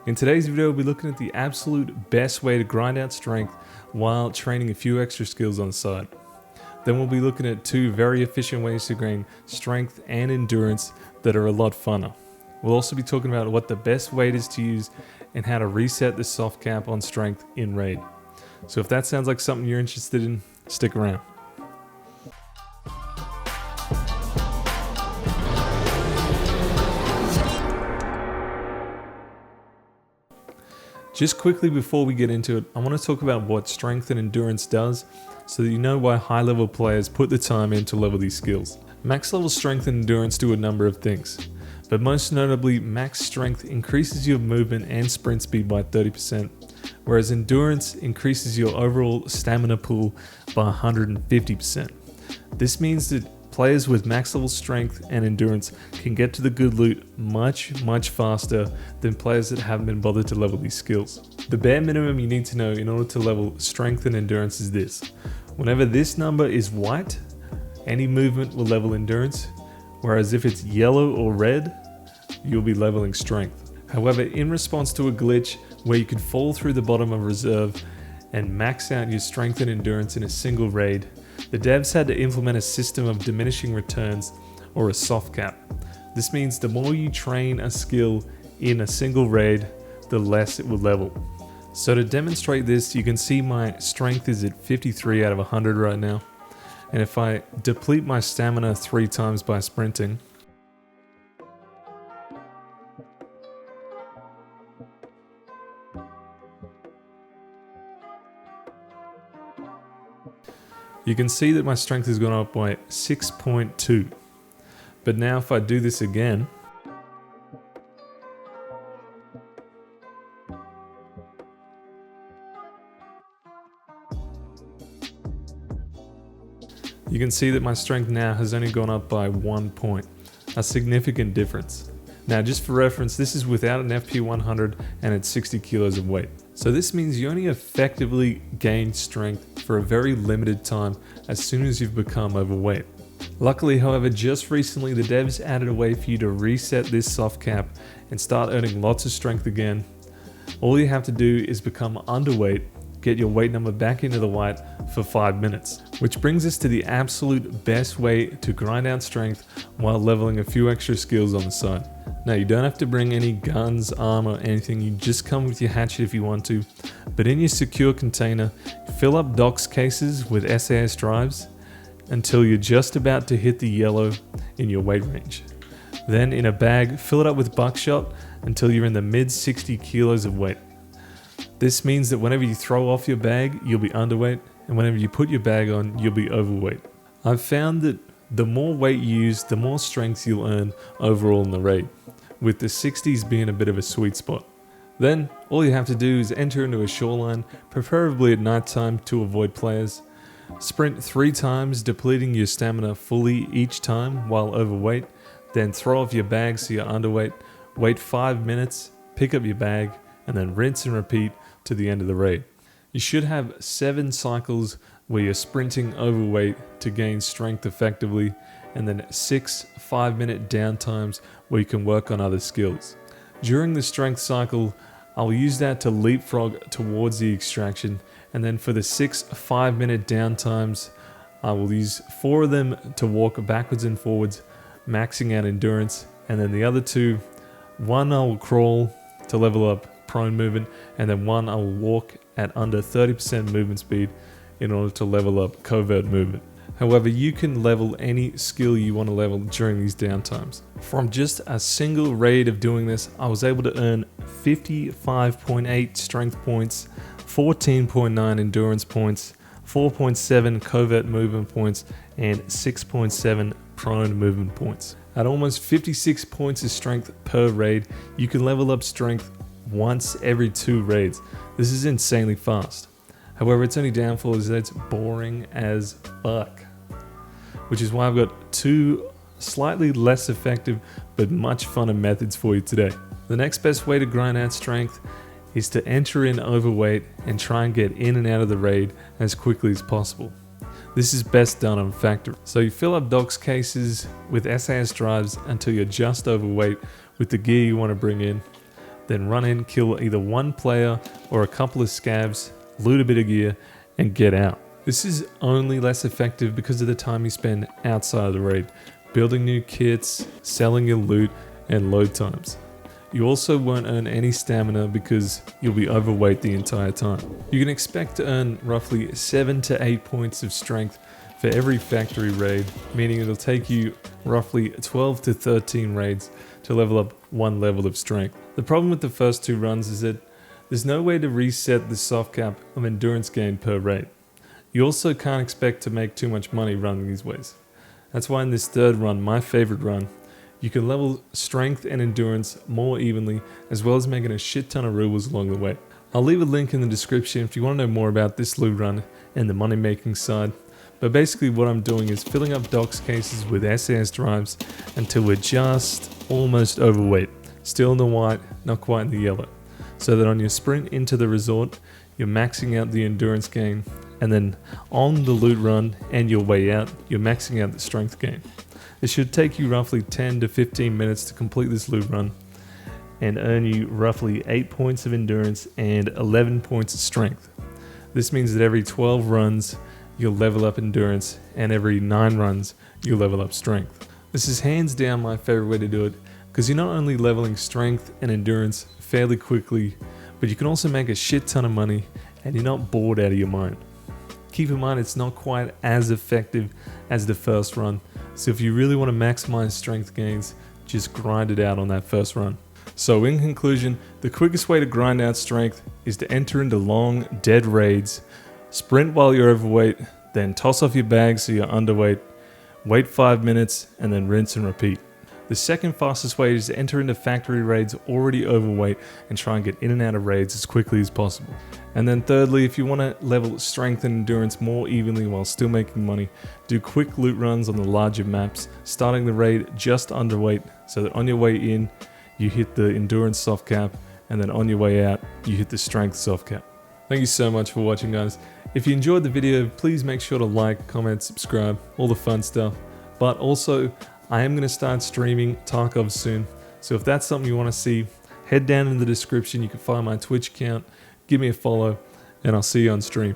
In today's video, we'll be looking at the absolute best way to grind out strength while training a few extra skills on the side. Then we'll be looking at two very efficient ways to gain strength and endurance that are a lot funner. We'll also be talking about what the best weight is to use and how to reset the soft cap on strength in RAID. So if that sounds like something you're interested in, stick around. Just quickly before we get into it, I want to talk about what strength and endurance does so that you know why high level players put the time in to level these skills. Max level strength and endurance do a number of things, but most notably max strength increases your movement and sprint speed by 30%, whereas endurance increases your overall stamina pool by 150%. This means that players with max level strength and endurance can get to the good loot much faster than players that haven't been bothered to level these skills. The bare minimum you need to know in order to level strength and endurance is this. Whenever this number is white, any movement will level endurance, whereas if it's yellow or red, you'll be leveling strength. However, in response to a glitch where you could fall through the bottom of reserve and max out your strength and endurance in a single raid, the devs had to implement a system of diminishing returns, or a soft cap. This means the more you train a skill in a single raid, the less it will level. So to demonstrate this, you can see my strength is at 53 out of 100 right now. And if I deplete my stamina 3 times by sprinting, you can see that my strength has gone up by 6.2. But now if I do this again, you can see that my strength now has only gone up by 1 point, a significant difference. Now just for reference, this is without an FP 100 and at 60 kilos of weight. So this means you only effectively gain strength for a very limited time as soon as you've become overweight. Luckily, however, just recently the devs added a way for you to reset this soft cap and start earning lots of strength again. All you have to do is become underweight, get your weight number back into the white for 5 minutes. Which brings us to the absolute best way to grind out strength while leveling a few extra skills on the side. Now you don't have to bring any guns, armor, anything, you just come with your hatchet if you want to, but in your secure container, fill up DOX cases with SAS drives until you're just about to hit the yellow in your weight range. Then in a bag, fill it up with buckshot until you're in the mid 60 kilos of weight. This means that whenever you throw off your bag, you'll be underweight, and whenever you put your bag on, you'll be overweight. I've found that the more weight you use, the more strength you'll earn overall in the raid, with the 60s being a bit of a sweet spot. Then, all you have to do is enter into a shoreline, preferably at night time to avoid players. Sprint 3 times, depleting your stamina fully each time while overweight. Then throw off your bag so you're underweight. Wait 5 minutes, pick up your bag, and then rinse and repeat to the end of the raid. You should have 7 cycles where you're sprinting overweight to gain strength effectively, and then 6 5-minute downtimes where you can work on other skills. During the strength cycle, I'll use that to leapfrog towards the extraction, and then for the 6 5-minute downtimes, I will use 4 of them to walk backwards and forwards, maxing out endurance, and then the other 2, 1 I will crawl to level up prone movement, and then 1 I will walk at under 30% movement speed in order to level up covert movement. However, you can level any skill you want to level during these downtimes. From just a single raid of doing this, I was able to earn 55.8 strength points, 14.9 endurance points, 4.7 covert movement points, and 6.7 prone movement points. At almost 56 points of strength per raid, you can level up strength once every 2 raids. This is insanely fast. However, its only downfall is that it's boring as fuck, which is why I've got 2 slightly less effective but much funner methods for you today. The next best way to grind out strength is to enter in overweight and try and get in and out of the raid as quickly as possible. This is best done on factory. So you fill up DOX cases with SAS drives until you're just overweight with the gear you want to bring in. then run in, kill either one player or a couple of scavs, loot a bit of gear, and get out. This is only less effective because of the time you spend outside of the raid, building new kits, selling your loot, and load times. You also won't earn any stamina because you'll be overweight the entire time. You can expect to earn roughly 7 to 8 points of strength for every factory raid, meaning it'll take you roughly 12 to 13 raids to level up 1 level of strength. The problem with the first 2 runs is that there's no way to reset the soft cap of endurance gain per raid. You also can't expect to make too much money running these ways. That's why in this 3rd run, my favorite run, you can level strength and endurance more evenly, as well as making a shit ton of rubles along the way. I'll leave a link in the description if you want to know more about this loot run and the money making side. But basically what I'm doing is filling up docks cases with SAS drives until we're just almost overweight. Still in the white, not quite in the yellow. So that on your sprint into the resort, you're maxing out the endurance gain, and then on the loot run and your way out, you're maxing out the strength gain. It should take you roughly 10 to 15 minutes to complete this loot run and earn you roughly 8 points of endurance and 11 points of strength. This means that every 12 runs, you'll level up endurance, and every 9 runs, you'll level up strength. This is hands down my favorite way to do it, because you're not only leveling strength and endurance fairly quickly, but you can also make a shit ton of money, and you're not bored out of your mind. Keep in mind it's not quite as effective as the first run, so if you really want to maximize strength gains, just grind it out on that first run. So in conclusion, the quickest way to grind out strength is to enter into long, dead raids, sprint while you're overweight, then toss off your bag so you're underweight, wait 5 minutes, and then rinse and repeat. The second fastest way is to enter into factory raids already overweight and try and get in and out of raids as quickly as possible. And then thirdly, if you want to level strength and endurance more evenly while still making money, do quick loot runs on the larger maps, starting the raid just underweight so that on your way in, you hit the endurance soft cap, and then on your way out, you hit the strength soft cap. Thank you so much for watching, guys. If you enjoyed the video, please make sure to like, comment, subscribe, all the fun stuff. But also, I am going to start streaming Tarkov soon, so if that's something you want to see, head down in the description. You can find my Twitch account, give me a follow, and I'll see you on stream.